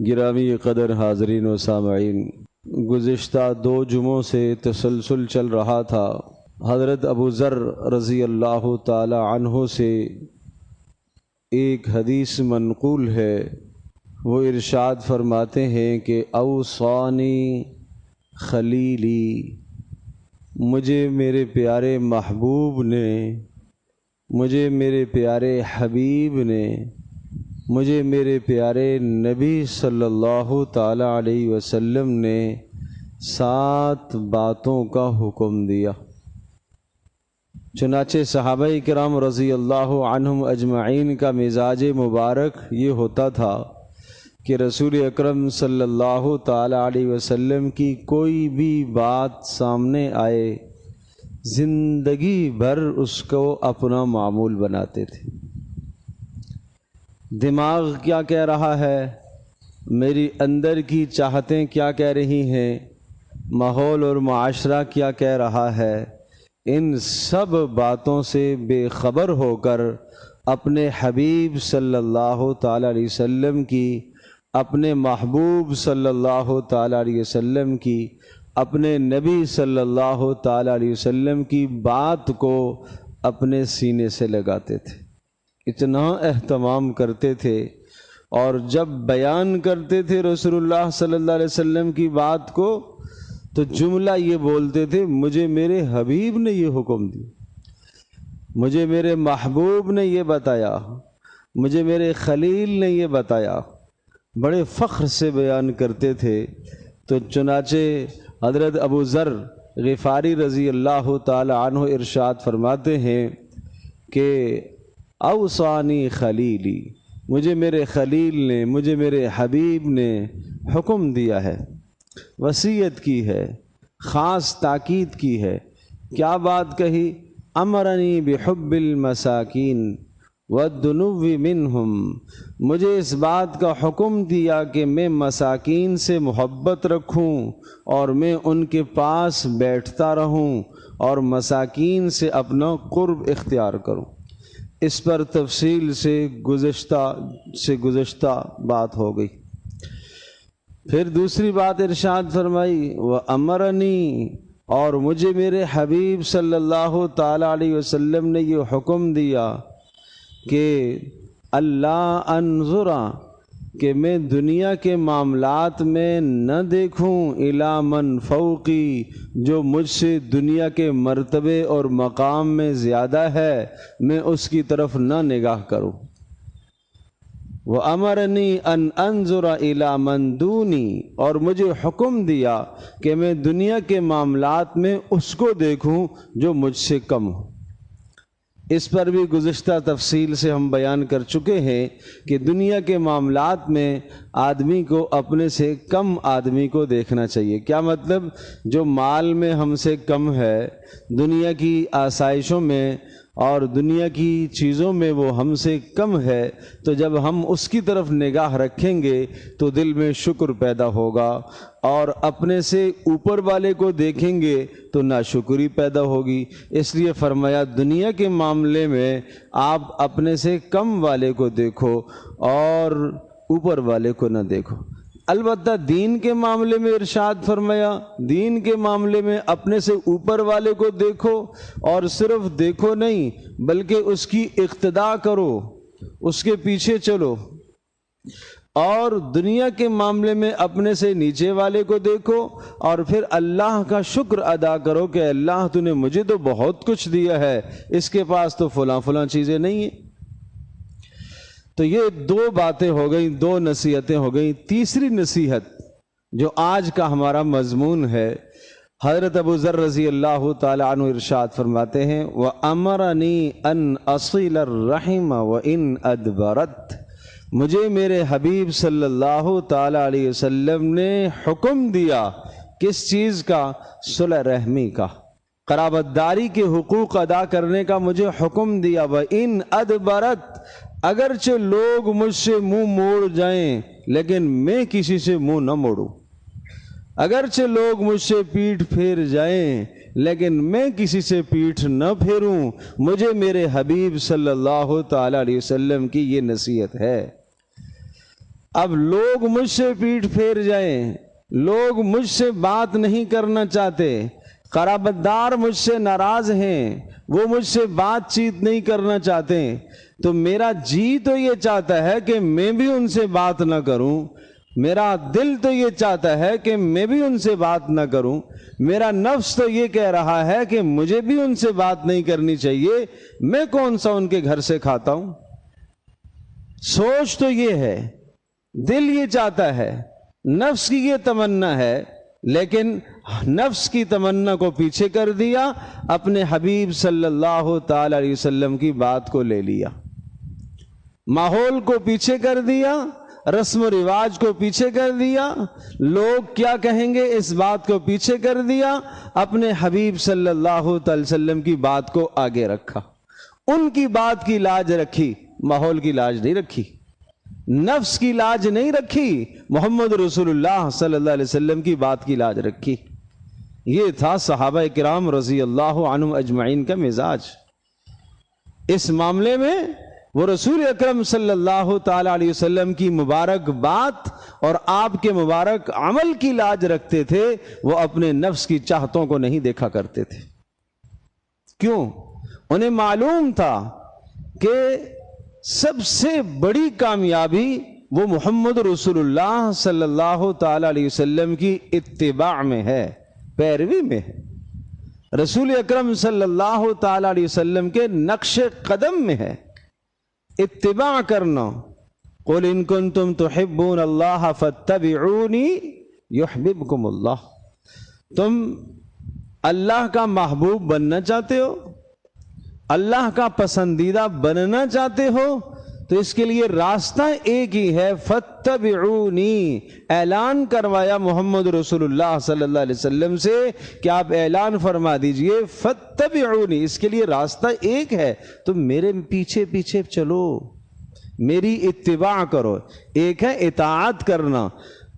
گرامی قدر حاضرین و سامعین، گزشتہ 2 جمعوں سے تسلسل چل رہا تھا۔ حضرت ابو ذر رضی اللہ تعالی عنہ سے ایک حدیث منقول ہے، وہ ارشاد فرماتے ہیں کہ اوصانی خلیلی، مجھے میرے پیارے محبوب نے، مجھے میرے پیارے حبیب نے، مجھے میرے پیارے نبی صلی اللہ تعالی علیہ وسلم نے 7 باتوں کا حکم دیا۔ چنانچہ صحابہ کرام رضی اللہ عنہم اجمعین کا مزاج مبارک یہ ہوتا تھا کہ رسول اکرم صلی اللہ تعالی علیہ وسلم کی کوئی بھی بات سامنے آئے، زندگی بھر اس کو اپنا معمول بناتے تھے۔ دماغ کیا کہہ رہا ہے، میری اندر کی چاہتیں کیا کہہ رہی ہیں، ماحول اور معاشرہ کیا کہہ رہا ہے، ان سب باتوں سے بے خبر ہو کر اپنے حبیب صلی اللہ تعالی علیہ وسلم کی، اپنے محبوب صلی اللہ تعالی علیہ وسلم کی، اپنے نبی صلی اللہ تعالی علیہ وسلم کی بات کو اپنے سینے سے لگاتے تھے، اتنا اہتمام کرتے تھے۔ اور جب بیان کرتے تھے رسول اللہ صلی اللہ علیہ وسلم کی بات کو تو جملہ یہ بولتے تھے، مجھے میرے حبیب نے یہ حکم دیا، مجھے میرے محبوب نے یہ بتایا، مجھے میرے خلیل نے یہ بتایا، بڑے فخر سے بیان کرتے تھے۔ تو چنانچہ حضرت ابو ذر غفاری رضی اللہ تعالی عنہ ارشاد فرماتے ہیں کہ اوصانی خلیلی، مجھے میرے خلیل نے، مجھے میرے حبیب نے حکم دیا ہے، وصیت کی ہے، خاص تاکید کی ہے۔ کیا بات کہی؟ امرنی بحب المساکین والدنو منہم، مجھے اس بات کا حکم دیا کہ میں مساکین سے محبت رکھوں اور میں ان کے پاس بیٹھتا رہوں اور مساکین سے اپنا قرب اختیار کروں۔ اس پر تفصیل سے گزشتہ بات ہو گئی۔ پھر دوسری بات ارشاد فرمائی، وَأَمَرَنِي، اور مجھے میرے حبیب صلی اللہ تعالی علیہ وسلم نے یہ حکم دیا کہ اللہ انظرا، کہ میں دنیا کے معاملات میں نہ دیکھوں الی من فوقی، جو مجھ سے دنیا کے مرتبے اور مقام میں زیادہ ہے، میں اس کی طرف نہ نگاہ کروں۔ وَأَمَرَنِي أَنْ أَنظُرَ إِلَى مَنْ دُونِي، اور مجھے حکم دیا کہ میں دنیا کے معاملات میں اس کو دیکھوں جو مجھ سے کم ہو۔ اس پر بھی گزشتہ تفصیل سے ہم بیان کر چکے ہیں کہ دنیا کے معاملات میں آدمی کو اپنے سے کم آدمی کو دیکھنا چاہیے۔ کیا مطلب؟ جو مال میں ہم سے کم ہے، دنیا کی آسائشوں میں اور دنیا کی چیزوں میں وہ ہم سے کم ہے، تو جب ہم اس کی طرف نگاہ رکھیں گے تو دل میں شکر پیدا ہوگا، اور اپنے سے اوپر والے کو دیکھیں گے تو ناشکری پیدا ہوگی۔ اس لیے فرمایا دنیا کے معاملے میں آپ اپنے سے کم والے کو دیکھو اور اوپر والے کو نہ دیکھو۔ البتہ دین کے معاملے میں ارشاد فرمایا، دین کے معاملے میں اپنے سے اوپر والے کو دیکھو، اور صرف دیکھو نہیں بلکہ اس کی اقتداء کرو، اس کے پیچھے چلو۔ اور دنیا کے معاملے میں اپنے سے نیچے والے کو دیکھو اور پھر اللہ کا شکر ادا کرو کہ اللہ تو نے مجھے تو بہت کچھ دیا ہے، اس کے پاس تو فلاں چیزیں نہیں ہیں۔ تو یہ 2 باتیں ہو گئیں، 2 نصیحتیں ہو گئیں۔ تیسری نصیحت جو آج کا ہمارا مضمون ہے، حضرت ابو ذر رضی اللہ تعالی عنہ ارشاد فرماتے ہیں، وَأَمَرَنِي أَنْ أَصِلَ الرَّحِمَ وَإِنْ أَدْبَرَتْ، مجھے میرے حبیب صلی اللہ تعالی علیہ وسلم نے حکم دیا، کس چیز کا؟ صلح رحمی کا، قرابت داری کے حقوق ادا کرنے کا مجھے حکم دیا۔ وَإِنْ أَدْبَرَتْ، اگرچہ لوگ مجھ سے منہ موڑ جائیں لیکن میں کسی سے منہ نہ موڑوں، اگرچہ لوگ مجھ سے پیٹھ پھیر جائیں لیکن میں کسی سے پیٹھ نہ پھیروں۔ مجھے میرے حبیب صلی اللہ تعالی علیہ وسلم کی یہ نصیحت ہے۔ اب لوگ مجھ سے پیٹھ پھیر جائیں، لوگ مجھ سے بات نہیں کرنا چاہتے، قرابت دار مجھ سے ناراض ہیں، وہ مجھ سے بات چیت نہیں کرنا چاہتے، تو میرا جی تو یہ چاہتا ہے کہ میں بھی ان سے بات نہ کروں، میرا دل تو یہ چاہتا ہے کہ میں بھی ان سے بات نہ کروں، میرا نفس تو یہ کہہ رہا ہے کہ مجھے بھی ان سے بات نہیں کرنی چاہیے، میں کون سا ان کے گھر سے کھاتا ہوں۔ سوچ تو یہ ہے، دل یہ چاہتا ہے، نفس کی یہ تمنا ہے، لیکن نفس کی تمنا کو پیچھے کر دیا، اپنے حبیب صلی اللہ تعالی علیہ وسلم کی بات کو لے لیا، ماحول کو پیچھے کر دیا، رسم و رواج کو پیچھے کر دیا، لوگ کیا کہیں گے اس بات کو پیچھے کر دیا، اپنے حبیب صلی اللہ تعالی وسلم کی بات کو آگے رکھا، ان کی بات کی لاج رکھی، ماحول کی لاج نہیں رکھی، نفس کی لاج نہیں رکھی، محمد رسول اللہ صلی اللہ علیہ وسلم کی بات کی لاج رکھی۔ یہ تھا صحابہ کرام رضی اللہ عنہم اجمعین کا مزاج۔ اس معاملے میں وہ رسول اکرم صلی اللہ تعالی علیہ وسلم کی مبارک بات اور آپ کے مبارک عمل کی لاج رکھتے تھے، وہ اپنے نفس کی چاہتوں کو نہیں دیکھا کرتے تھے۔ کیوں؟ انہیں معلوم تھا کہ سب سے بڑی کامیابی وہ محمد رسول اللہ صلی اللہ تعالی علیہ وسلم کی اتباع میں ہے، پیروی میں ہے، رسول اکرم صلی اللہ تعالی علیہ وسلم کے نقش قدم میں ہے، اتباع کرنا۔ قل ان کنتم تحبون اللہ فاتبعونی یحببکم اللہ۔ تم اللہ کا محبوب بننا چاہتے ہو، اللہ کا پسندیدہ بننا چاہتے ہو، تو اس کے لیے راستہ ایک ہی ہے، فاتبعونی۔ اعلان کروایا محمد رسول اللہ صلی اللہ علیہ وسلم سے کہ آپ اعلان فرما دیجئے فاتبعونی، اس کے لیے راستہ ایک ہے، تم میرے پیچھے پیچھے چلو، میری اتباع کرو۔ ایک ہے اطاعت کرنا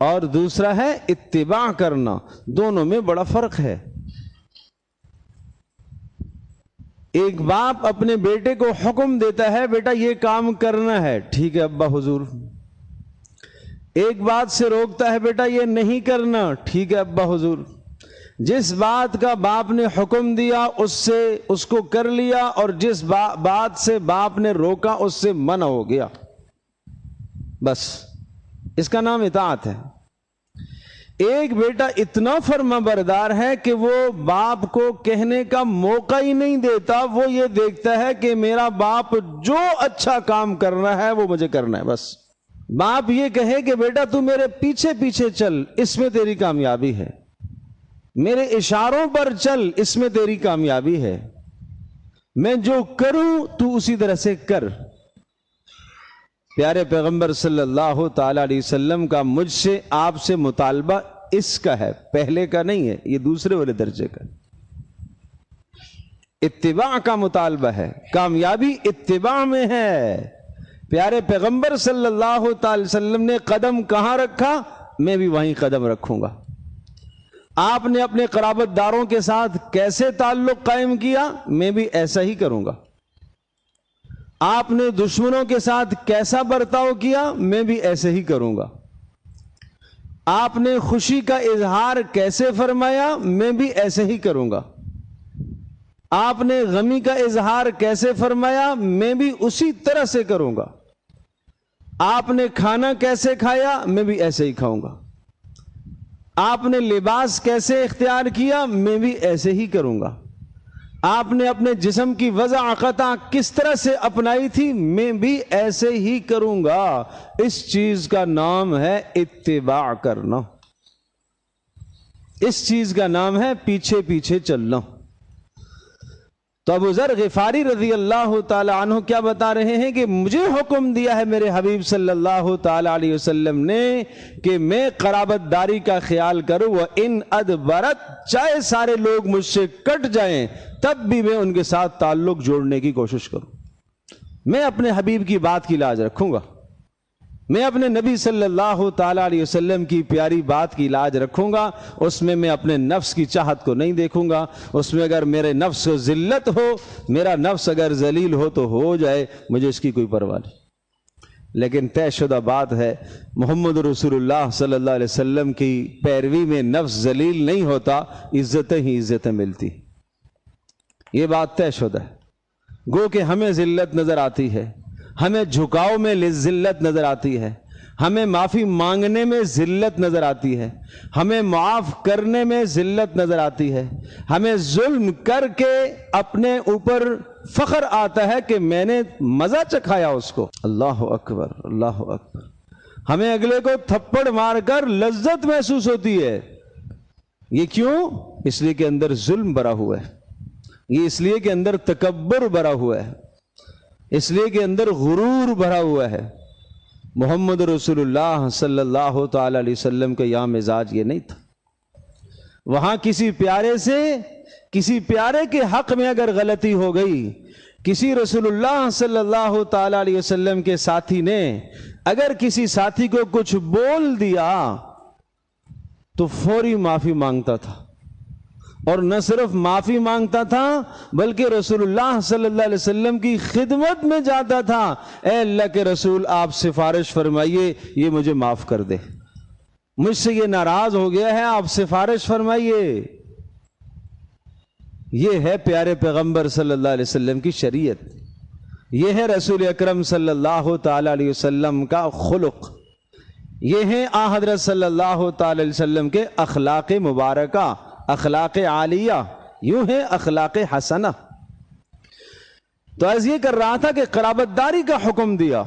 اور دوسرا ہے اتباع کرنا، دونوں میں بڑا فرق ہے۔ ایک باپ اپنے بیٹے کو حکم دیتا ہے، بیٹا یہ کام کرنا ہے، ٹھیک ہے ابا حضور۔ ایک بات سے روکتا ہے، بیٹا یہ نہیں کرنا، ٹھیک ہے ابا حضور۔ جس بات کا باپ نے حکم دیا اس کو کر لیا، اور جس بات سے باپ نے روکا اس سے منع ہو گیا، بس اس کا نام اطاعت ہے۔ ایک بیٹا اتنا فرما بردار ہے کہ وہ باپ کو کہنے کا موقع ہی نہیں دیتا، وہ یہ دیکھتا ہے کہ میرا باپ جو اچھا کام کرنا ہے وہ مجھے کرنا ہے، بس باپ یہ کہے کہ بیٹا تو میرے پیچھے پیچھے چل، اس میں تیری کامیابی ہے، میرے اشاروں پر چل، اس میں تیری کامیابی ہے، میں جو کروں تو اسی طرح سے کر۔ پیارے پیغمبر صلی اللہ تعالی علیہ وسلم کا مجھ سے آپ سے مطالبہ اس کا ہے، پہلے کا نہیں ہے، یہ دوسرے والے درجے کا اتباع کا مطالبہ ہے، کامیابی اتباع میں ہے۔ پیارے پیغمبر صلی اللہ تعالی وسلم نے قدم کہاں رکھا، میں بھی وہیں قدم رکھوں گا۔ آپ نے اپنے قرابت داروں کے ساتھ کیسے تعلق قائم کیا، میں بھی ایسا ہی کروں گا۔ آپ نے دشمنوں کے ساتھ کیسا برتاؤ کیا، میں بھی ایسے ہی کروں گا۔ آپ نے خوشی کا اظہار کیسے فرمایا، میں بھی ایسے ہی کروں گا۔ آپ نے غمی کا اظہار کیسے فرمایا، میں بھی اسی طرح سے کروں گا۔ آپ نے کھانا کیسے کھایا، میں بھی ایسے ہی کھاؤں گا۔ آپ نے لباس کیسے اختیار کیا، میں بھی ایسے ہی کروں گا۔ آپ نے اپنے جسم کی وضع قطع کس طرح سے اپنائی تھی، میں بھی ایسے ہی کروں گا۔ اس چیز کا نام ہے اتباع کرنا، اس چیز کا نام ہے پیچھے پیچھے چلنا۔ تو ابو ذر غفاری رضی اللہ تعالی عنہ کیا بتا رہے ہیں کہ مجھے حکم دیا ہے میرے حبیب صلی اللہ تعالی علیہ وسلم نے کہ میں قرابت داری کا خیال کروں، وَإِنْ أَدْبَرَتْ، چاہے سارے لوگ مجھ سے کٹ جائیں تب بھی میں ان کے ساتھ تعلق جوڑنے کی کوشش کروں۔ میں اپنے حبیب کی بات کی لاج رکھوں گا، میں اپنے نبی صلی اللہ تعالی علیہ وسلم کی پیاری بات کی لاج رکھوں گا، اس میں اپنے نفس کی چاہت کو نہیں دیکھوں گا، اس میں اگر میرے نفس کو ذلت ہو، میرا نفس اگر ذلیل ہو تو ہو جائے، مجھے اس کی کوئی پرواہ نہیں۔ لیکن طے شدہ بات ہے محمد رسول اللہ صلی اللہ علیہ وسلم کی پیروی میں نفس ذلیل نہیں ہوتا، عزتیں ہی عزتیں ملتی، یہ بات طے شدہ ہے۔ گو کہ ہمیں ذلت نظر آتی ہے، ہمیں جھکاؤ میں ذلت نظر آتی ہے، ہمیں معافی مانگنے میں ذلت نظر آتی ہے، ہمیں معاف کرنے میں ذلت نظر آتی ہے، ہمیں ظلم کر کے اپنے اوپر فخر آتا ہے کہ میں نے مزہ چکھایا اس کو۔ اللہ اکبر، اللہ اکبر۔ ہمیں اگلے کو تھپڑ مار کر لذت محسوس ہوتی ہے، یہ کیوں؟ اس لیے کہ اندر ظلم بھرا ہوا ہے، یہ اس لیے کہ اندر تکبر بھرا ہوا ہے، اس لیے کہ اندر غرور بھرا ہوا ہے۔ محمد رسول اللہ صلی اللہ تعالی علیہ وسلم کا یہاں مزاج یہ نہیں تھا۔ وہاں کسی پیارے سے، کسی پیارے کے حق میں اگر غلطی ہو گئی، کسی رسول اللہ صلی اللہ تعالی علیہ وسلم کے ساتھی نے اگر کسی ساتھی کو کچھ بول دیا تو فوری معافی مانگتا تھا، اور نہ صرف معافی مانگتا تھا بلکہ رسول اللہ صلی اللہ علیہ وسلم کی خدمت میں جاتا تھا، اے اللہ کے رسول آپ سفارش فرمائیے یہ مجھے معاف کر دے، مجھ سے یہ ناراض ہو گیا ہے، آپ سفارش فرمائیے۔ یہ ہے پیارے پیغمبر صلی اللہ علیہ وسلم کی شریعت، یہ ہے رسول اکرم صلی اللہ تعالی علیہ وسلم کا خلق، یہ ہے آن حضرت صلی اللہ تعالی علیہ وسلم کے اخلاق مبارکہ، اخلاق عالیہ، یوں ہے اخلاق حسنہ۔ تو عرض یہ کر رہا تھا کہ قرابت داری کا حکم دیا۔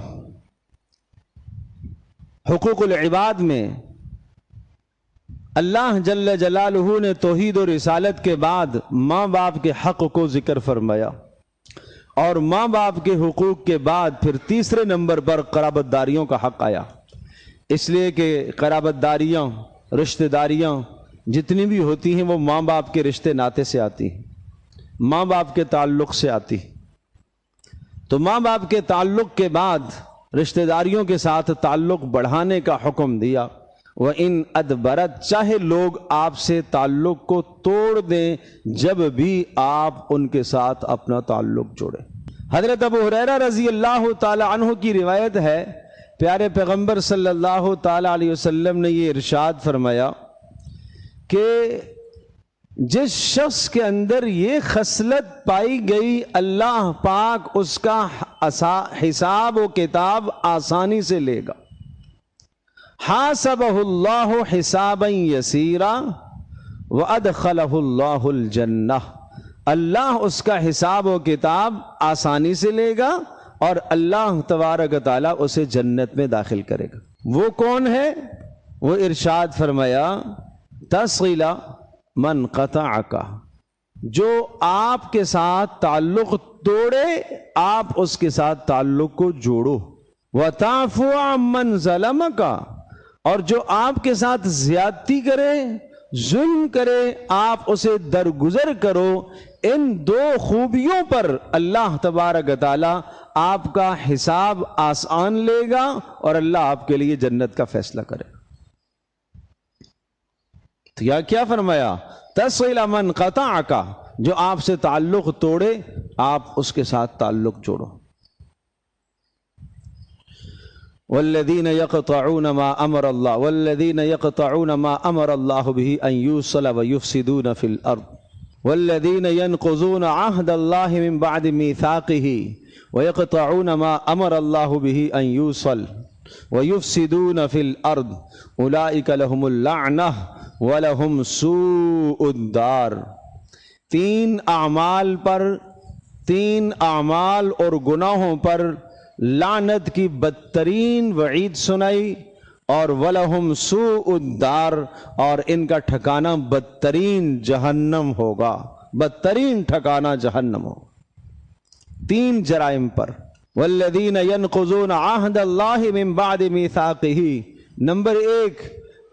حقوق العباد میں اللہ جل جلالہ نے توحید و رسالت کے بعد ماں باپ کے حق کو ذکر فرمایا، اور ماں باپ کے حقوق کے بعد پھر تیسرے نمبر پر قرابت داریوں کا حق آیا، اس لیے کہ قرابت داریاں، رشتہ داریاں جتنی بھی ہوتی ہیں وہ ماں باپ کے رشتے ناطے سے آتی ہیں، ماں باپ کے تعلق سے آتی۔ تو ماں باپ کے تعلق کے بعد رشتہ داریوں کے ساتھ تعلق بڑھانے کا حکم دیا۔ وَإِنْ أَدْبَرَتْ، چاہے لوگ آپ سے تعلق کو توڑ دیں جب بھی آپ ان کے ساتھ اپنا تعلق جوڑیں۔ حضرت ابو ہریرہ رضی اللہ تعالی عنہ کی روایت ہے، پیارے پیغمبر صلی اللہ تعالی علیہ وسلم نے یہ ارشاد فرمایا کہ جس شخص کے اندر یہ خصلت پائی گئی اللہ پاک اس کا حساب و کتاب آسانی سے لے گا۔ حاسبہ اللہ حسابا یسیرا وادخلہ اللہ الجنہ، اللہ اس کا حساب و کتاب آسانی سے لے گا اور اللہ تبارک و تعالیٰ اسے جنت میں داخل کرے گا۔ وہ کون ہے؟ وہ ارشاد فرمایا تصل من قطعک، جو آپ کے ساتھ تعلق توڑے آپ اس کے ساتھ تعلق کو جوڑو، وتعفو عمن ظلمک، اور جو آپ کے ساتھ زیادتی کرے، ظلم کرے، آپ اسے درگزر کرو۔ ان دو خوبیوں پر اللہ تبارک و تعالی آپ کا حساب آسان لے گا اور اللہ آپ کے لیے جنت کا فیصلہ کرے گا۔ تو کیا فرمایا؟ تصل من قطعک، جو آپ سے تعلق توڑے آپ اس کے ساتھ تعلق جوڑو۔ والذین یقطعون ما امر اللہ به ان یوصل ویفسدون فی الارض والذین ینقضون عہد اللہ من بعد میثاقہ ویقطعون ما امر اللہ به ان یوصل ویفسدون فی الارض اولئک لهم اللعنہ ولہم سوء الدار۔ تین اعمال اور گناہوں پر لعنت کی بدترین وعید سنائی، اور وَلَهُمْ سُوءُ الدَّارِ، اور ان کا ٹھکانہ بدترین جہنم ہوگا، بدترین ٹھکانہ جہنم ہوگا۔ تین جرائم پر۔ وَالَّذِينَ يَنْقُضُونَ عَهْدَ اللَّهِ مِن بَعْدِ مِيثَاقِهِ، نمبر ایک،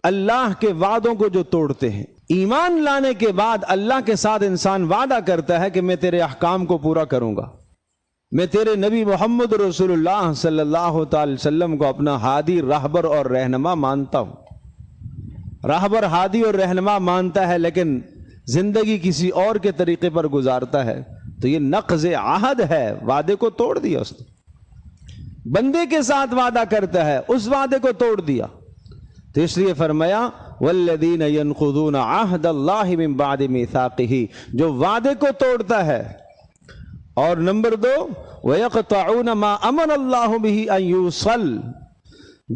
اللہ کے وعدوں کو جو توڑتے ہیں۔ ایمان لانے کے بعد اللہ کے ساتھ انسان وعدہ کرتا ہے کہ میں تیرے احکام کو پورا کروں گا، میں تیرے نبی محمد رسول اللہ صلی اللہ تعالی وسلم کو اپنا ہادی، راہبر اور رہنما مانتا ہوں۔ راہبر، ہادی اور رہنما مانتا ہے لیکن زندگی کسی اور کے طریقے پر گزارتا ہے تو یہ نقض عہد ہے، وعدے کو توڑ دیا اس نے۔ بندے کے ساتھ وعدہ کرتا ہے اس وعدے کو توڑ دیا. تو اس لیے فرمایا والذین ینقضون عہد اللہ من بعد میثاقہ، جو وعدے کو توڑتا ہے. اور نمبر 2 وَيَقْطَعُونَ مَا أَمَرَ اللَّهُ بِهِ أَن يُوصَلَ،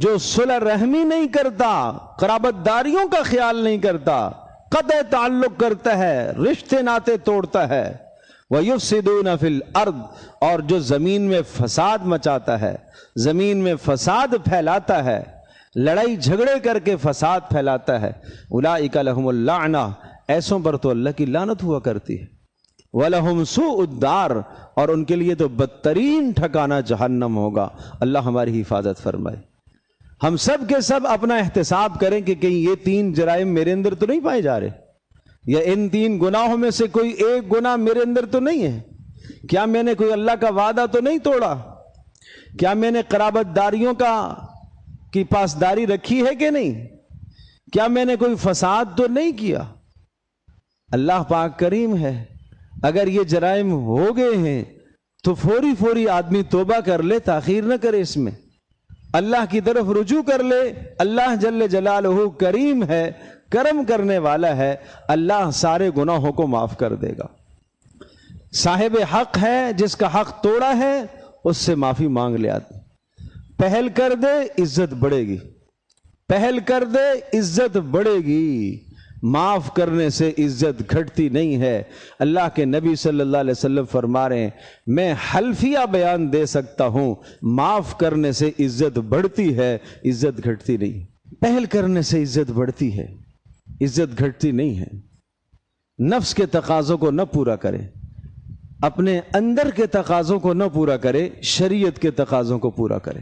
جو صلح رحمی نہیں کرتا، قرابت داریوں کا خیال نہیں کرتا، قطع تعلق کرتا ہے، رشتے ناتے توڑتا ہے. وَيُفْسِدُونَ فِي الْأَرْضِ، اور جو زمین میں فساد مچاتا ہے، زمین میں فساد پھیلاتا ہے، لڑائی جھگڑے کر کے فساد پھیلاتا ہے. اولئک لہم اللعنہ، ایسوں پر تو اللہ کی لعنت ہوا کرتی ہے. وَلَهُمْ سُوءُ الدَّارِ، اور ان کے لیے تو بدترین ٹھکانہ جہنم ہوگا. اللہ ہماری حفاظت فرمائے. ہم سب کے سب اپنا احتساب کریں کہ کہیں یہ 3 جرائم میرے اندر تو نہیں پائے جا رہے، یا ان 3 گناہوں میں سے کوئی ایک گناہ میرے اندر تو نہیں ہے. کیا میں نے کوئی اللہ کا وعدہ تو نہیں توڑا؟ کیا میں نے قرابت داریوں کی پاسداری رکھی ہے کہ نہیں؟ کیا میں نے کوئی فساد تو نہیں کیا؟ اللہ پاک کریم ہے. اگر یہ جرائم ہو گئے ہیں تو فوری آدمی توبہ کر لے، تاخیر نہ کرے، اس میں اللہ کی طرف رجوع کر لے. اللہ جل جلالہ کریم ہے، کرم کرنے والا ہے. اللہ سارے گناہوں کو معاف کر دے گا. صاحب حق ہے، جس کا حق توڑا ہے اس سے معافی مانگ لے. آدمی پہل کر دے، عزت بڑھے گی. پہل کر دے، عزت بڑھے گی. معاف کرنے سے عزت گھٹتی نہیں ہے. اللہ کے نبی صلی اللہ علیہ وسلم فرما رہے ہیں میں حلفیہ بیان دے سکتا ہوں، معاف کرنے سے عزت بڑھتی ہے، عزت گھٹتی نہیں. پہل کرنے سے عزت بڑھتی ہے، عزت گھٹتی نہیں ہے. نفس کے تقاضوں کو نہ پورا کرے، اپنے اندر کے تقاضوں کو نہ پورا کرے، شریعت کے تقاضوں کو پورا کرے.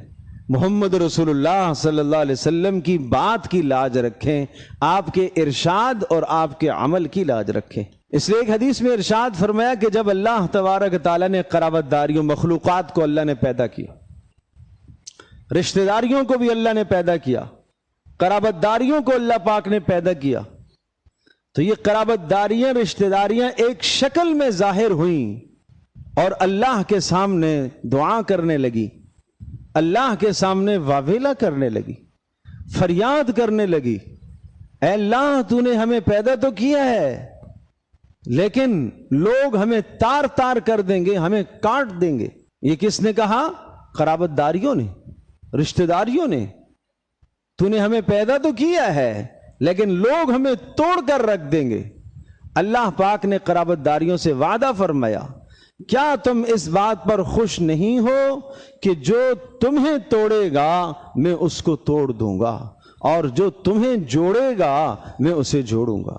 محمد رسول اللہ صلی اللہ علیہ وسلم کی بات کی لاج رکھیں، آپ کے ارشاد اور آپ کے عمل کی لاج رکھیں. اس لیے ایک حدیث میں ارشاد فرمایا کہ جب اللہ تبارک تعالیٰ نے قرابت داریوں، مخلوقات کو اللہ نے پیدا کیا، رشتہ داریوں کو بھی اللہ نے پیدا کیا، قرابت داریوں کو اللہ پاک نے پیدا کیا، تو یہ قرابت داریاں، رشتہ داریاں ایک شکل میں ظاہر ہوئیں اور اللہ کے سامنے دعا کرنے لگی، اللہ کے سامنے واویلا کرنے لگی، فریاد کرنے لگی. اے اللہ تو نے ہمیں پیدا تو کیا ہے، لیکن لوگ ہمیں تار تار کر دیں گے، ہمیں کاٹ دیں گے. یہ کس نے کہا؟ قرابت داریوں نے، رشتہ داریوں نے. تو نے ہمیں پیدا تو کیا ہے لیکن لوگ ہمیں توڑ کر رکھ دیں گے. اللہ پاک نے قرابت داریوں سے وعدہ فرمایا، کیا تم اس بات پر خوش نہیں ہو کہ جو تمہیں توڑے گا میں اس کو توڑ دوں گا، اور جو تمہیں جوڑے گا میں اسے جوڑوں گا.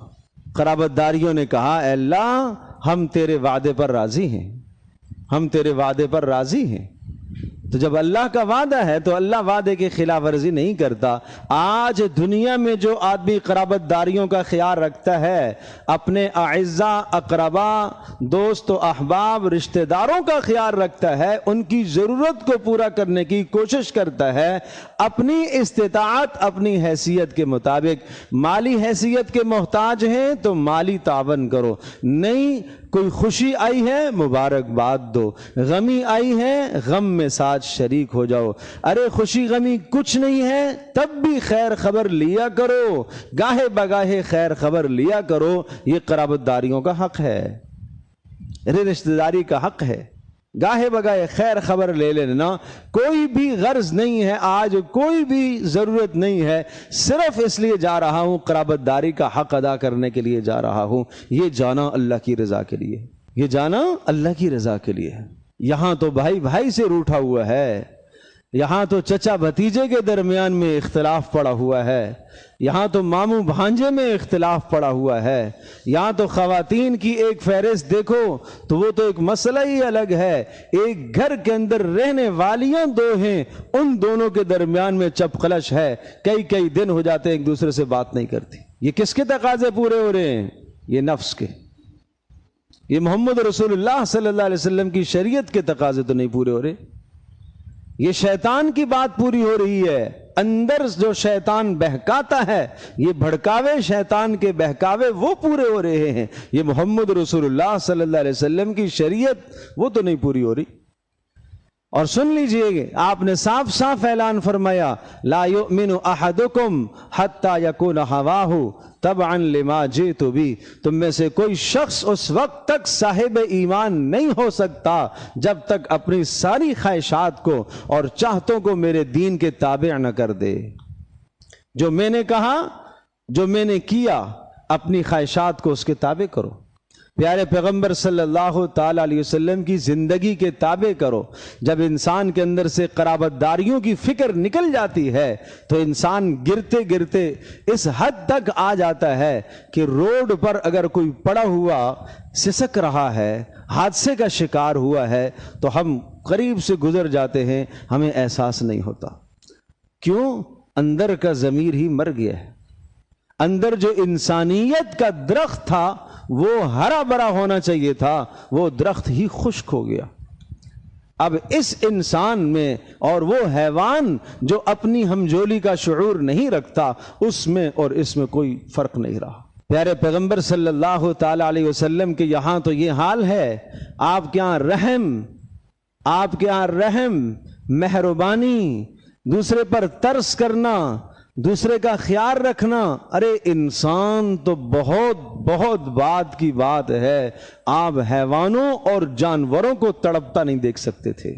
قرابت داریوں نے کہا اے اللہ ہم تیرے وعدے پر راضی ہیں، ہم تیرے وعدے پر راضی ہیں. تو جب اللہ کا وعدہ ہے تو اللہ وعدے کی خلاف ورزی نہیں کرتا. آج دنیا میں جو آدمی قرابت داریوں کا خیال رکھتا ہے، اپنے اعزاء، اقربا، دوست و احباب، رشتہ داروں کا خیال رکھتا ہے، ان کی ضرورت کو پورا کرنے کی کوشش کرتا ہے، اپنی استطاعت، اپنی حیثیت کے مطابق. مالی حیثیت کے محتاج ہیں تو مالی تعاون کرو، نہیں کوئی خوشی آئی ہے مبارکباد دو، غمی آئی ہے غم میں ساتھ شریک ہو جاؤ. ارے خوشی غمی کچھ نہیں ہے تب بھی خیر خبر لیا کرو، گاہے بگاہے خیر خبر لیا کرو. یہ قرابت داریوں کا حق ہے، رشتہ داری کا حق ہے. گاہے بگاہے خیر خبر لے لینا، کوئی بھی غرض نہیں ہے، آج کوئی بھی ضرورت نہیں ہے، صرف اس لیے جا رہا ہوں قرابت داری کا حق ادا کرنے کے لیے جا رہا ہوں. یہ جانا اللہ کی رضا کے لیے، یہ جانا اللہ کی رضا کے لیے. یہاں تو بھائی بھائی سے روٹھا ہوا ہے، یہاں تو چچا بھتیجے کے درمیان میں اختلاف پڑا ہوا ہے، یہاں تو ماموں بھانجے میں اختلاف پڑا ہوا ہے، یہاں تو خواتین کی ایک فہرست دیکھو تو وہ تو ایک مسئلہ ہی الگ ہے. ایک گھر کے اندر رہنے والیاں 2 ہیں، ان دونوں کے درمیان میں چپقلش ہے، کئی دن ہو جاتے ایک دوسرے سے بات نہیں کرتی. یہ کس کے تقاضے پورے ہو رہے ہیں؟ یہ نفس کے. یہ محمد رسول اللہ صلی اللہ علیہ وسلم کی شریعت کے تقاضے تو نہیں پورے ہو رہے. یہ شیطان کی بات پوری ہو رہی ہے. اندر جو شیطان بہکاتا ہے، یہ بھڑکاوے شیطان کے بہکاوے وہ پورے ہو رہے ہیں. یہ محمد رسول اللہ صلی اللہ علیہ وسلم کی شریعت وہ تو نہیں پوری ہو رہی. اور سن لیجئے آپ نے صاف صاف اعلان فرمایا لا یؤمن احدکم حتی یکون ہواہ تبعا لما جئت بھی، تم میں سے کوئی شخص اس وقت تک صاحب ایمان نہیں ہو سکتا جب تک اپنی ساری خواہشات کو اور چاہتوں کو میرے دین کے تابع نہ کر دے۔ جو میں نے کہا، جو میں نے کیا، اپنی خواہشات کو اس کے تابع کرو۔ پیارے پیغمبر صلی اللہ تعالی علیہ وسلم کی زندگی کے تابع کرو۔ جب انسان کے اندر سے قرابت داریوں کی فکر نکل جاتی ہے تو انسان گرتے گرتے اس حد تک آ جاتا ہے کہ روڈ پر اگر کوئی پڑا ہوا سسک رہا ہے، حادثے کا شکار ہوا ہے، تو ہم قریب سے گزر جاتے ہیں، ہمیں احساس نہیں ہوتا۔ کیوں؟ اندر کا ضمیر ہی مر گیا ہے۔ اندر جو انسانیت کا درخت تھا وہ ہرا بھرا ہونا چاہیے تھا، وہ درخت ہی خشک ہو گیا۔ اب اس انسان میں اور وہ حیوان جو اپنی ہمجولی کا شعور نہیں رکھتا، اس میں اور اس میں کوئی فرق نہیں رہا۔ پیارے پیغمبر صلی اللہ تعالی علیہ وسلم کے یہاں تو یہ حال ہے، آپ کے یہاں رحم، مہربانی، دوسرے پر ترس کرنا، دوسرے کا خیال رکھنا، ارے انسان تو بہت بہت بات کی بات ہے، آپ حیوانوں اور جانوروں کو تڑپتا نہیں دیکھ سکتے تھے۔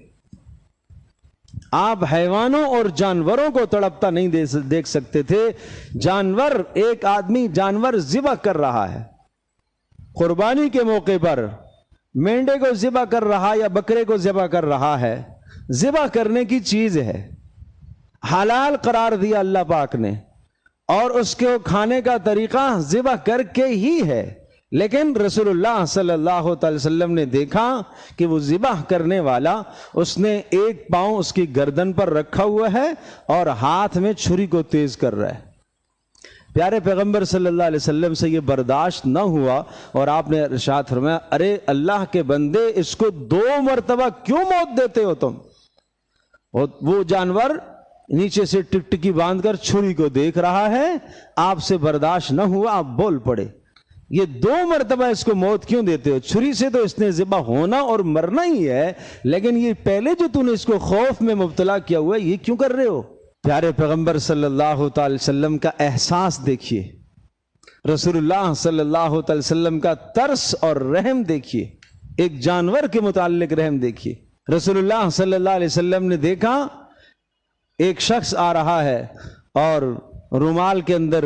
آپ حیوانوں اور جانوروں کو تڑپتا نہیں دیکھ سکتے تھے۔ جانور، ایک آدمی جانور ذبح کر رہا ہے، قربانی کے موقع پر مینڈے کو ذبح کر رہا یا بکرے کو ذبح کر رہا ہے، ذبح کرنے کی چیز ہے، حلال قرار دیا اللہ پاک نے، اور اس کے کھانے کا طریقہ ذبح کر کے ہی ہے، لیکن رسول اللہ صلی اللہ تعالی وسلم نے دیکھا کہ وہ ذبح کرنے والا، اس نے ایک پاؤں اس کی گردن پر رکھا ہوا ہے اور ہاتھ میں چھری کو تیز کر رہا ہے۔ پیارے پیغمبر صلی اللہ علیہ وسلم سے یہ برداشت نہ ہوا اور آپ نے ارشاد فرمایا، ارے اللہ کے بندے، اس کو 2 مرتبہ کیوں موت دیتے ہو تم؟ وہ جانور نیچے سے ٹکٹکی باندھ کر چھری کو دیکھ رہا ہے، آپ سے برداشت نہ ہوا، آپ بول پڑے، یہ 2 مرتبہ اس کو موت کیوں دیتے ہو؟ چھری سے تو اس نے ذبح ہونا اور مرنا ہی ہے، لیکن یہ پہلے جو تم نے اس کو خوف میں مبتلا کیا ہوا ہے، یہ کیوں کر رہے ہو؟ پیارے پیغمبر صلی اللہ تعالی وسلم کا احساس دیکھیے، رسول اللہ صلی اللہ تعالی وسلم کا ترس اور رحم دیکھیے، ایک جانور کے متعلق رحم دیکھیے۔ رسول اللہ صلی اللہ علیہ وسلم نے دیکھا ایک شخص آ رہا ہے اور رومال کے اندر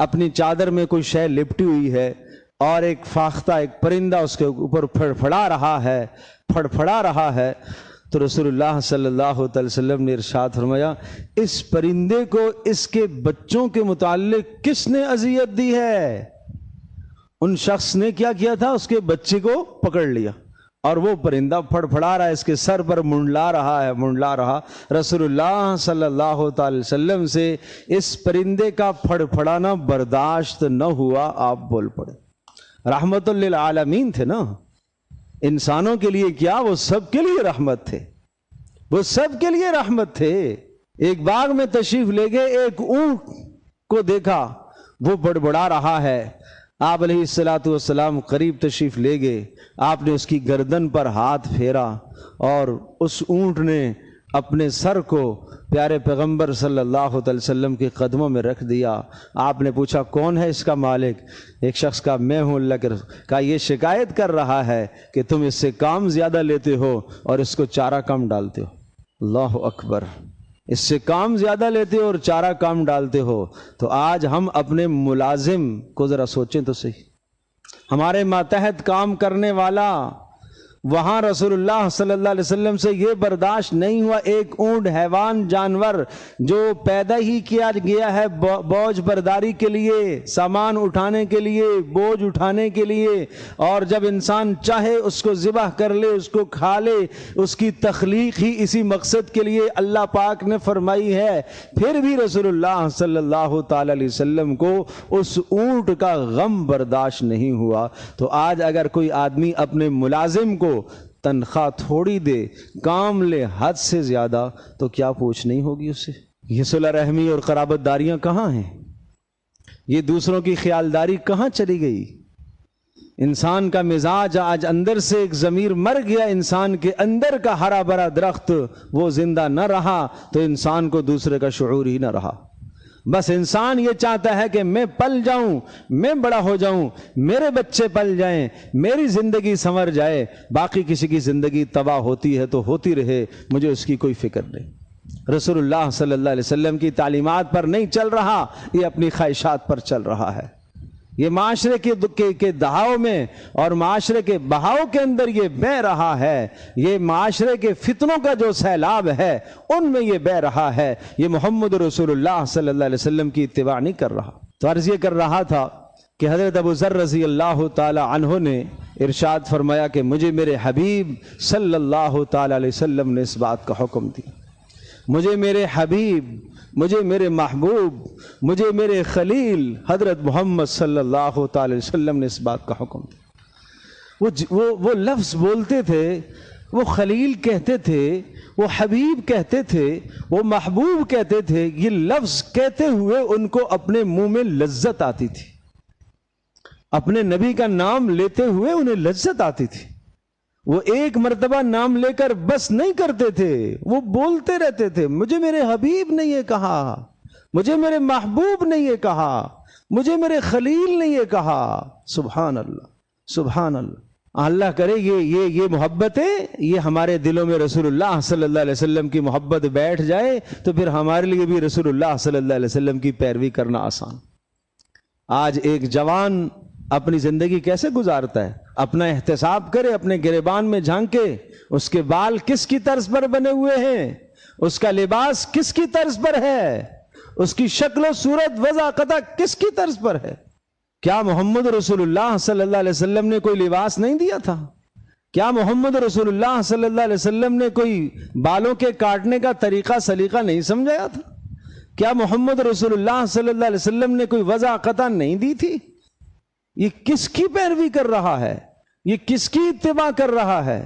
اپنی چادر میں کوئی شے لپٹی ہوئی ہے، اور ایک فاختہ، ایک پرندہ اس کے اوپر پھڑپھڑا رہا ہے، تو رسول اللہ صلی اللہ تعالی وسلم نے ارشاد فرمایا، اس پرندے کو اس کے بچوں کے متعلق کس نے اذیت دی ہے؟ ان شخص نے کیا کیا تھا؟ اس کے بچے کو پکڑ لیا اور وہ پرندہ پھڑپھڑا رہا ہے، اس کے سر پر منڈلا رہا۔ رسول اللہ صلی اللہ تعالی وسلم سے اس پرندے کا پھڑپھڑانا برداشت نہ ہوا، آپ بول پڑے۔ رحمت للعالمین تھے نا، انسانوں کے لیے کیا، وہ سب کے لیے رحمت تھے، وہ سب کے لیے رحمت تھے۔ ایک باغ میں تشریف لے گئے، ایک اونٹ کو دیکھا وہ بڑبڑا رہا ہے، آپ علیہ الصلوۃ والسلام قریب تشریف لے گئے، آپ نے اس کی گردن پر ہاتھ پھیرا اور اس اونٹ نے اپنے سر کو پیارے پیغمبر صلی اللہ علیہ وسلم کے قدموں میں رکھ دیا۔ آپ نے پوچھا کون ہے اس کا مالک؟ ایک شخص کا میں ہوں اللہ کے رسول، کہا یہ شکایت کر رہا ہے کہ تم اس سے کام زیادہ لیتے ہو اور اس کو چارہ کم ڈالتے ہو۔ اللہ اکبر، اس سے کام زیادہ لیتے ہو اور چارہ کام ڈالتے ہو۔ تو آج ہم اپنے ملازم کو ذرا سوچیں تو صحیح، ہمارے ماتحت کام کرنے والا، وہاں رسول اللہ صلی اللہ علیہ وسلم سے یہ برداشت نہیں ہوا، ایک اونٹ حیوان جانور جو پیدا ہی کیا گیا ہے بوجھ برداری کے لیے، سامان اٹھانے کے لیے، بوجھ اٹھانے کے لیے، اور جب انسان چاہے اس کو ذبح کر لے، اس کو کھا لے، اس کی تخلیق ہی اسی مقصد کے لیے اللہ پاک نے فرمائی ہے، پھر بھی رسول اللہ صلی اللہ تعالی علیہ وسلم کو اس اونٹ کا غم برداشت نہیں ہوا۔ تو آج اگر کوئی آدمی اپنے ملازم کو تنخواہ تھوڑی دے، کام لے حد سے زیادہ، تو کیا پوچھ نہیں ہوگی اس سے؟ یہ صلہ رحمی اور قرابت داریاں کہاں ہیں؟ یہ دوسروں کی خیالداری کہاں چلی گئی؟ انسان کا مزاج آج اندر سے ایک ضمیر مر گیا، انسان کے اندر کا ہرا بھرا درخت وہ زندہ نہ رہا تو انسان کو دوسرے کا شعور ہی نہ رہا۔ بس انسان یہ چاہتا ہے کہ میں پل جاؤں، میں بڑا ہو جاؤں، میرے بچے پل جائیں، میری زندگی سنور جائے، باقی کسی کی زندگی تباہ ہوتی ہے تو ہوتی رہے، مجھے اس کی کوئی فکر نہیں۔ رسول اللہ صلی اللہ علیہ وسلم کی تعلیمات پر نہیں چل رہا، یہ اپنی خواہشات پر چل رہا ہے۔ یہ معاشرے کے دہاؤ میں اور معاشرے کے بہاؤ کے اندر یہ بہہ رہا ہے، یہ معاشرے کے فتنوں کا جو سیلاب ہے ان میں یہ بہہ رہا ہے، یہ محمد رسول اللہ صلی اللہ علیہ وسلم کی اتباع نہیں کر رہا۔ تو عرض یہ کر رہا تھا کہ حضرت ابو ذر رضی اللہ تعالی عنہ نے ارشاد فرمایا کہ مجھے میرے حبیب صلی اللہ تعالی علیہ وسلم نے اس بات کا حکم دیا، مجھے میرے حبیب، مجھے میرے محبوب، مجھے میرے خلیل حضرت محمد صلی اللہ تعالی وسلم نے اس بات کا حکم دیا۔ وہ لفظ بولتے تھے، وہ خلیل کہتے تھے، وہ حبیب کہتے تھے، وہ محبوب کہتے تھے، یہ لفظ کہتے ہوئے ان کو اپنے منہ میں لذت آتی تھی، اپنے نبی کا نام لیتے ہوئے انہیں لذت آتی تھی۔ وہ ایک مرتبہ نام لے کر بس نہیں کرتے تھے، وہ بولتے رہتے تھے، مجھے میرے حبیب نے یہ کہا، مجھے میرے محبوب نے یہ کہا، مجھے میرے خلیل نے یہ کہا۔ سبحان اللہ، سبحان اللہ۔ اللہ کرے یہ محبتیں یہ ہمارے دلوں میں رسول اللہ صلی اللہ علیہ وسلم کی محبت بیٹھ جائے تو پھر ہمارے لیے بھی رسول اللہ صلی اللہ علیہ وسلم کی پیروی کرنا آسان۔ آج ایک جوان اپنی زندگی کیسے گزارتا ہے؟ اپنا احتساب کرے، اپنے گریبان میں جھانکے، اس کے بال کس کی طرز پر بنے ہوئے ہیں، اس کا لباس کس کی طرز پر ہے، اس کی شکل و صورت وضع قطع کس کی طرز پر ہے۔ کیا محمد رسول اللہ صلی اللہ علیہ وسلم نے کوئی لباس نہیں دیا تھا؟ کیا محمد رسول اللہ صلی اللہ علیہ وسلم نے کوئی بالوں کے کاٹنے کا طریقہ سلیقہ نہیں سمجھایا تھا؟ کیا محمد رسول اللہ صلی اللہ علیہ وسلم نے کوئی وضع قطع نہیں دی تھی؟ یہ کس کی پیروی کر رہا ہے؟ یہ کس کی اتباع کر رہا ہے؟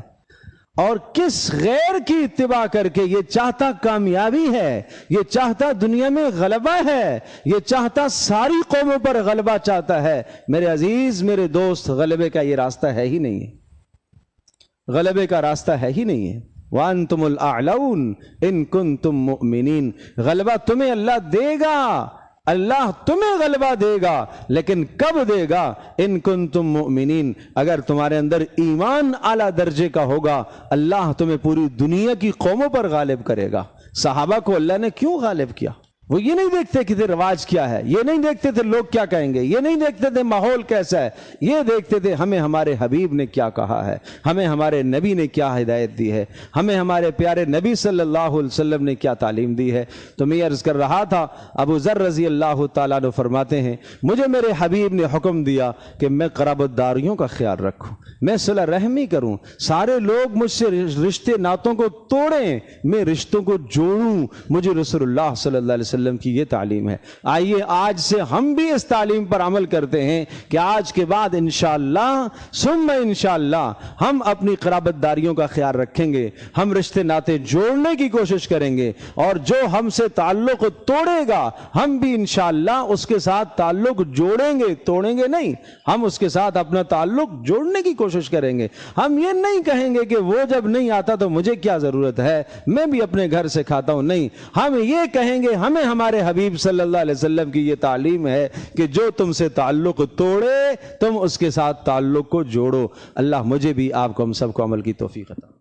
اور کس غیر کی اتباع کر کے یہ چاہتا کامیابی ہے، یہ چاہتا دنیا میں غلبہ ہے، یہ چاہتا ساری قوموں پر غلبہ چاہتا ہے۔ میرے عزیز، میرے دوست، غلبے کا یہ راستہ ہے ہی نہیں ہے، غلبے کا راستہ ہے ہی نہیں ہے۔ وَأَنْتُمُ الْأَعْلَوْنَ إِن كُنتُم مُؤْمِنِينَ۔ غلبہ تمہیں اللہ دے گا، اللہ تمہیں غلبہ دے گا، لیکن کب دے گا؟ ان کنتم مؤمنین، اگر تمہارے اندر ایمان اعلیٰ درجے کا ہوگا، اللہ تمہیں پوری دنیا کی قوموں پر غالب کرے گا۔ صحابہ کو اللہ نے کیوں غالب کیا؟ وہ یہ نہیں دیکھتے کہ تھے رواج کیا ہے، یہ نہیں دیکھتے تھے لوگ کیا کہیں گے، یہ نہیں دیکھتے تھے ماحول کیسا ہے، یہ دیکھتے تھے ہمیں ہمارے حبیب نے کیا کہا ہے، ہمیں ہمارے نبی نے کیا ہدایت دی ہے، ہمیں ہمارے پیارے نبی صلی اللہ علیہ وسلم نے کیا تعلیم دی ہے۔ تو میں عرض کر رہا تھا، ابو ذر رضی اللہ تعالیٰ عنہ فرماتے ہیں، مجھے میرے حبیب نے حکم دیا کہ میں قرابت داریوں کا خیال رکھوں، میں صلہ رحمی کروں، سارے لوگ مجھ سے رشتے ناتوں کو توڑیں، میں رشتوں کو جوڑوں، مجھے رسول اللہ صلی اللہ علیہ وسلم کی یہ تعلیم ہے۔ آئیے آج سے ہم بھی اس تعلیم پر عمل کرتے ہیں کہ آج کے بعد انشاءاللہ ثم انشاءاللہ ہم اپنی قرابت داریوں کا خیال رکھیں گے، ہم رشتے ناتے جوڑنے کی کوشش کریں گے، اور جو ہم سے تعلق توڑے گا ہم بھی انشاءاللہ اس کے ساتھ تعلق جوڑیں گے، توڑیں گے نہیں، ہم اس کے ساتھ اپنا تعلق جوڑنے کی کوشش کریں گے۔ ہم یہ نہیں کہیں گے کہ وہ جب نہیں آتا تو مجھے کیا ضرورت ہے، میں بھی اپنے گھر سے کھاتا ہوں، نہیں، ہم یہ کہیں گے ہمیں ہمارے حبیب صلی اللہ علیہ وسلم کی یہ تعلیم ہے کہ جو تم سے تعلق توڑے تم اس کے ساتھ تعلق کو جوڑو۔ اللہ مجھے بھی، آپ کو، ہم سب کو عمل کی توفیق عطا۔